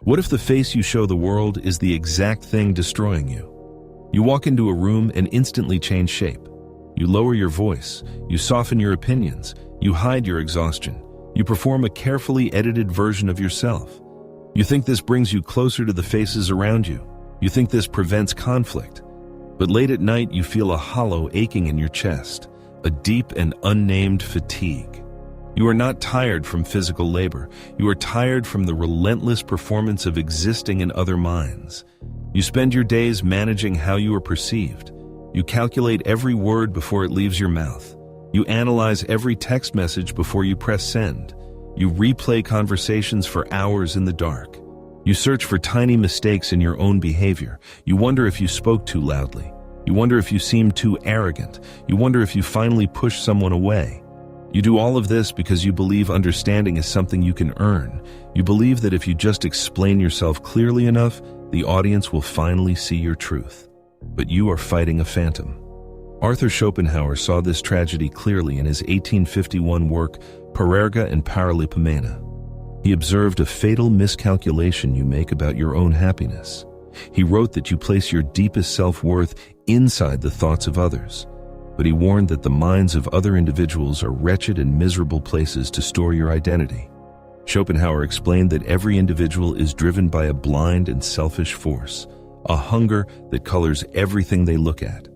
What if the face you show the world is the exact thing destroying you? You walk into a room and instantly change shape. You lower your voice, you soften your opinions, you hide your exhaustion, you perform a carefully edited version of yourself. You think this brings you closer to the faces around you. You think this prevents conflict. But late at night you feel a hollow aching in your chest, a deep and unnamed fatigue. You are not tired from physical labor. You are tired from the relentless performance of existing in other minds. You spend your days managing how you are perceived. You calculate every word before it leaves your mouth. You analyze every text message before you press send. You replay conversations for hours in the dark. You search for tiny mistakes in your own behavior. You wonder if you spoke too loudly. You wonder if you seemed too arrogant. You wonder if you finally pushed someone away. You do all of this because you believe understanding is something you can earn. You believe that if you just explain yourself clearly enough, the audience will finally see your truth. But you are fighting a phantom. Arthur Schopenhauer saw this tragedy clearly in his 1851 work, Parerga and Paralipomena. He observed a fatal miscalculation you make about your own happiness. He wrote that you place your deepest self-worth inside the thoughts of others. But he warned that the minds of other individuals are wretched and miserable places to store your identity. Schopenhauer explained that every individual is driven by a blind and selfish force, a hunger that colors everything they look at.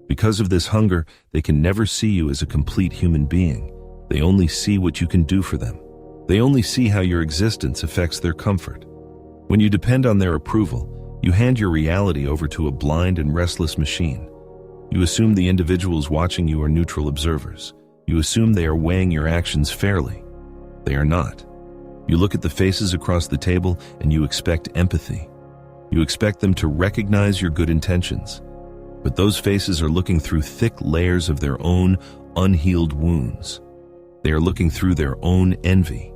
Because of this hunger, they can never see you as a complete human being. They only see what you can do for them. They only see how your existence affects their comfort. When you depend on their approval, you hand your reality over to a blind and restless machine. You assume the individuals watching you are neutral observers. You assume they are weighing your actions fairly. They are not. You look at the faces across the table and you expect empathy. You expect them to recognize your good intentions. But those faces are looking through thick layers of their own unhealed wounds. They are looking through their own envy.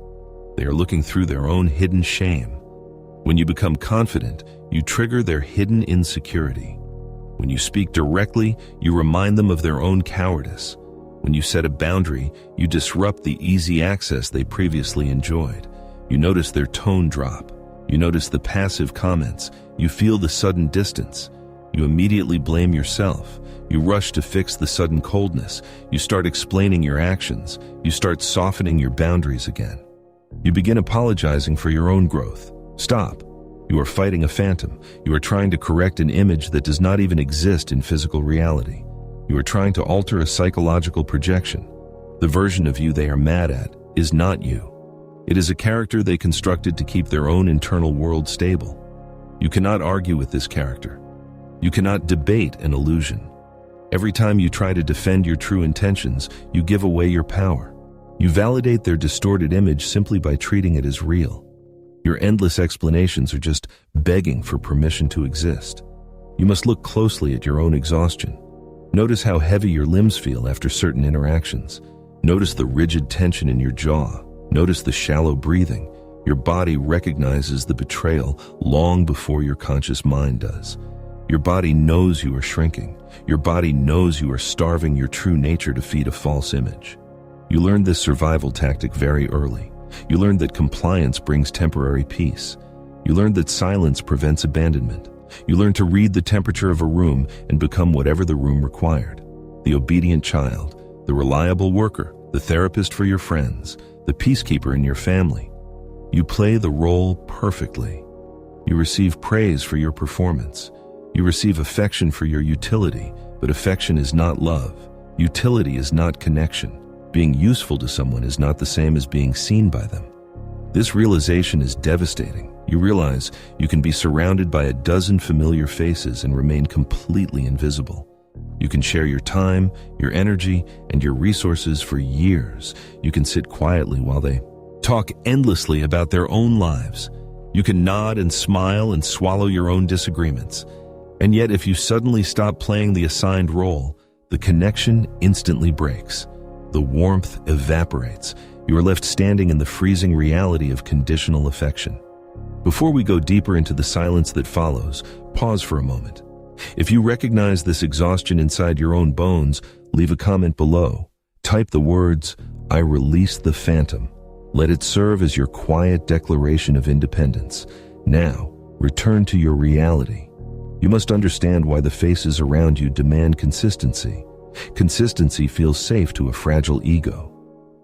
They are looking through their own hidden shame. When you become confident, you trigger their hidden insecurity. When you speak directly, you remind them of their own cowardice. When you set a boundary, you disrupt the easy access they previously enjoyed. You notice their tone drop. You notice the passive comments. You feel the sudden distance. You immediately blame yourself. You rush to fix the sudden coldness. You start explaining your actions. You start softening your boundaries again. You begin apologizing for your own growth. Stop. You are fighting a phantom. You are trying to correct an image that does not even exist in physical reality. You are trying to alter a psychological projection. The version of you they are mad at is not you. It is a character they constructed to keep their own internal world stable. You cannot argue with this character. You cannot debate an illusion. Every time you try to defend your true intentions, you give away your power. You validate their distorted image simply by treating it as real. Your endless explanations are just begging for permission to exist. You must look closely at your own exhaustion. Notice how heavy your limbs feel after certain interactions. Notice the rigid tension in your jaw. Notice the shallow breathing. Your body recognizes the betrayal long before your conscious mind does. Your body knows you are shrinking. Your body knows you are starving your true nature to feed a false image. You learned this survival tactic very early. You learned that compliance brings temporary peace. You learned that silence prevents abandonment. You learned to read the temperature of a room and become whatever the room required. The obedient child, the reliable worker, the therapist for your friends, the peacekeeper in your family. You play the role perfectly. You receive praise for your performance. You receive affection for your utility, but affection is not love. Utility is not connection. Being useful to someone is not the same as being seen by them. This realization is devastating. You realize you can be surrounded by a dozen familiar faces and remain completely invisible. You can share your time, your energy, and your resources for years. You can sit quietly while they talk endlessly about their own lives. You can nod and smile and swallow your own disagreements. And yet, if you suddenly stop playing the assigned role, the connection instantly breaks. The warmth evaporates. You are left standing in the freezing reality of conditional affection. Before we go deeper into the silence that follows, pause for a moment. If you recognize this exhaustion inside your own bones, leave a comment below. Type the words, "I release the phantom." Let it serve as your quiet declaration of independence. Now, return to your reality. You must understand why the faces around you demand consistency. Consistency feels safe to a fragile ego.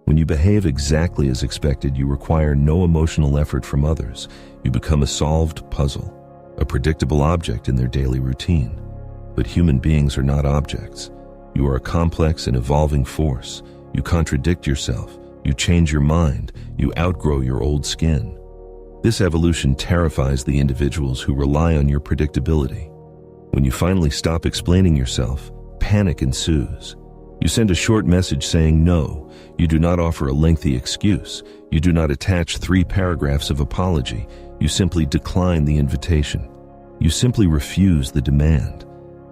When you behave exactly as expected, you require no emotional effort from others. You become a solved puzzle, a predictable object in their daily routine. But human beings are not objects. You are a complex and evolving force. You contradict yourself. You change your mind. You outgrow your old skin. This evolution terrifies the individuals who rely on your predictability. When you finally stop explaining yourself, panic ensues. You send a short message saying no. You do not offer a lengthy excuse. You do not attach 3 paragraphs of apology. You simply decline the invitation. You simply refuse the demand.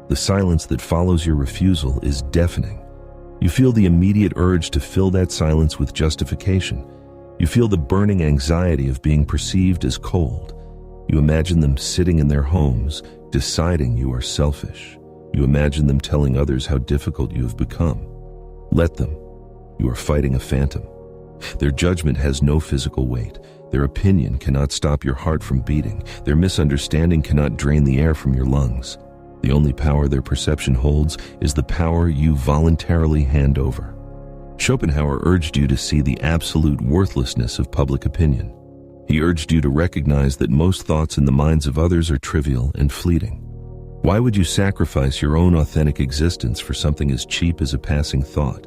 The silence that follows your refusal is deafening. You feel the immediate urge to fill that silence with justification. You feel the burning anxiety of being perceived as cold. You imagine them sitting in their homes, deciding you are selfish. You imagine them telling others how difficult you have become. Let them. You are fighting a phantom. Their judgment has no physical weight. Their opinion cannot stop your heart from beating. Their misunderstanding cannot drain the air from your lungs. The only power their perception holds is the power you voluntarily hand over. Schopenhauer urged you to see the absolute worthlessness of public opinion. He urged you to recognize that most thoughts in the minds of others are trivial and fleeting. Why would you sacrifice your own authentic existence for something as cheap as a passing thought?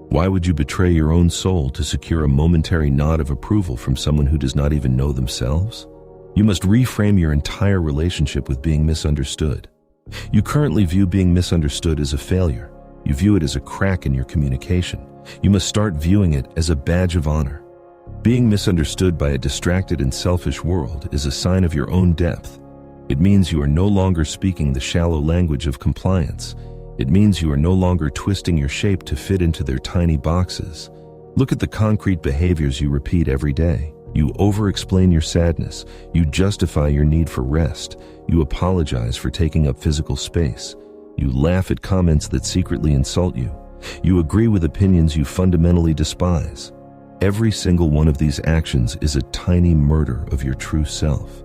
Why would you betray your own soul to secure a momentary nod of approval from someone who does not even know themselves? You must reframe your entire relationship with being misunderstood. You currently view being misunderstood as a failure. You view it as a crack in your communication. You must start viewing it as a badge of honor. Being misunderstood by a distracted and selfish world is a sign of your own depth. It means you are no longer speaking the shallow language of compliance. It means you are no longer twisting your shape to fit into their tiny boxes. Look at the concrete behaviors you repeat every day. You over-explain your sadness. You justify your need for rest. You apologize for taking up physical space. You laugh at comments that secretly insult you. You agree with opinions you fundamentally despise. Every single one of these actions is a tiny murder of your true self.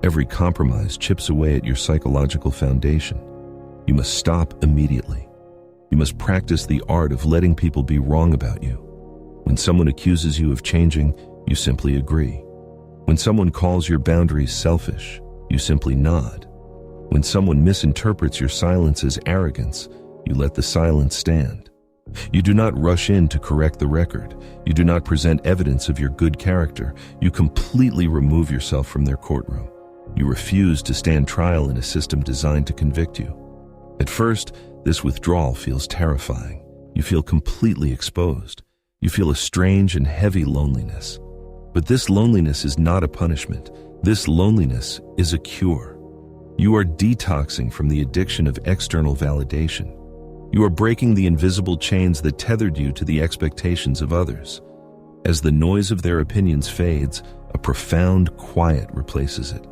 Every compromise chips away at your psychological foundation. You must stop immediately. You must practice the art of letting people be wrong about you. When someone accuses you of changing, you simply agree. When someone calls your boundaries selfish, you simply nod. When someone misinterprets your silence as arrogance, you let the silence stand. You do not rush in to correct the record. You do not present evidence of your good character. You completely remove yourself from their courtroom. You refuse to stand trial in a system designed to convict you. At first, this withdrawal feels terrifying. You feel completely exposed. You feel a strange and heavy loneliness. But this loneliness is not a punishment. This loneliness is a cure. You are detoxing from the addiction of external validation. You are breaking the invisible chains that tethered you to the expectations of others. As the noise of their opinions fades, a profound quiet replaces it.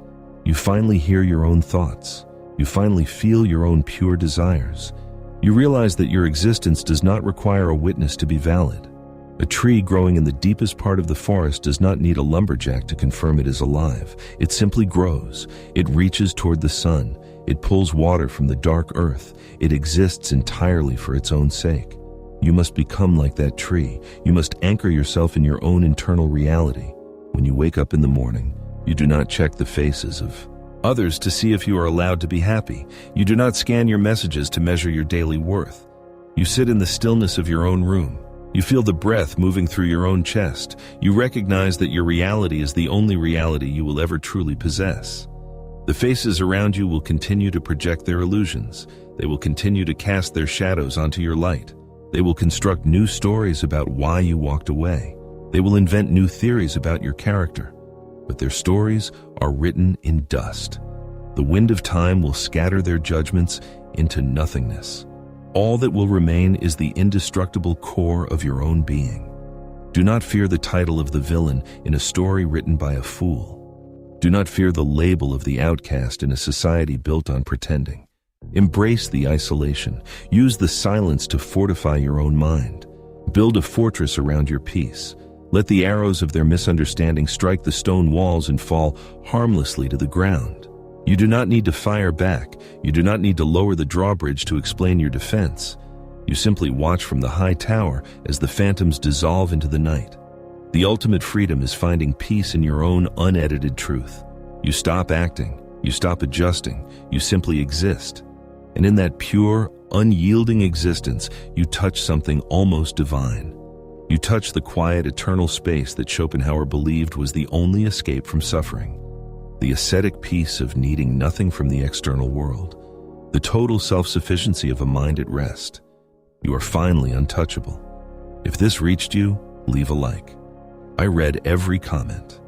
You finally hear your own thoughts. You finally feel your own pure desires. You realize that your existence does not require a witness to be valid. A tree growing in the deepest part of the forest does not need a lumberjack to confirm it is alive. It simply grows. It reaches toward the sun. It pulls water from the dark earth. It exists entirely for its own sake. You must become like that tree. You must anchor yourself in your own internal reality. When you wake up in the morning, you do not check the faces of others to see if you are allowed to be happy. You do not scan your messages to measure your daily worth. You sit in the stillness of your own room. You feel the breath moving through your own chest. You recognize that your reality is the only reality you will ever truly possess. The faces around you will continue to project their illusions. They will continue to cast their shadows onto your light. They will construct new stories about why you walked away. They will invent new theories about your character. But their stories are written in dust. The wind of time will scatter their judgments into nothingness. All that will remain is the indestructible core of your own being. Do not fear the title of the villain in a story written by a fool. Do not fear the label of the outcast in a society built on pretending. Embrace the isolation. Use the silence to fortify your own mind. Build a fortress around your peace. Let the arrows of their misunderstanding strike the stone walls and fall harmlessly to the ground. You do not need to fire back. You do not need to lower the drawbridge to explain your defense. You simply watch from the high tower as the phantoms dissolve into the night. The ultimate freedom is finding peace in your own unedited truth. You stop acting. You stop adjusting. You simply exist. And in that pure, unyielding existence, you touch something almost divine. You touch the quiet, eternal space that Schopenhauer believed was the only escape from suffering. The ascetic peace of needing nothing from the external world. The total self-sufficiency of a mind at rest. You are finally untouchable. If this reached you, leave a like. I read every comment.